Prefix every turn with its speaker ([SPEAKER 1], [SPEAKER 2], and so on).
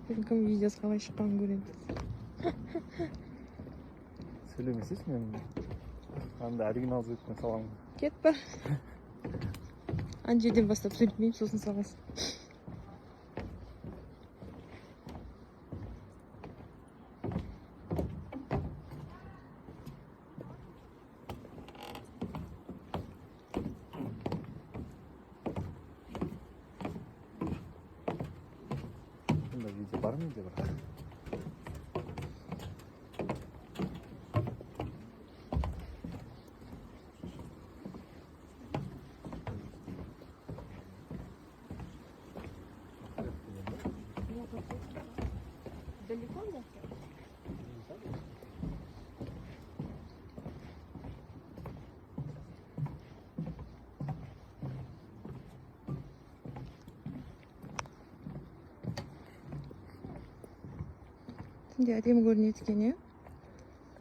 [SPEAKER 1] Кім видеосы қалай шыққанын көреміз.
[SPEAKER 2] Сөйлемесейші мен анда оригинал звукпен саламын.
[SPEAKER 1] Кет па. Ана жерден бастап сөйлемеймін, сосын саласың.
[SPEAKER 2] Bunda video var mıydı bırak?
[SPEAKER 1] Далеко да? Де әдемі көрінеді екен, иә?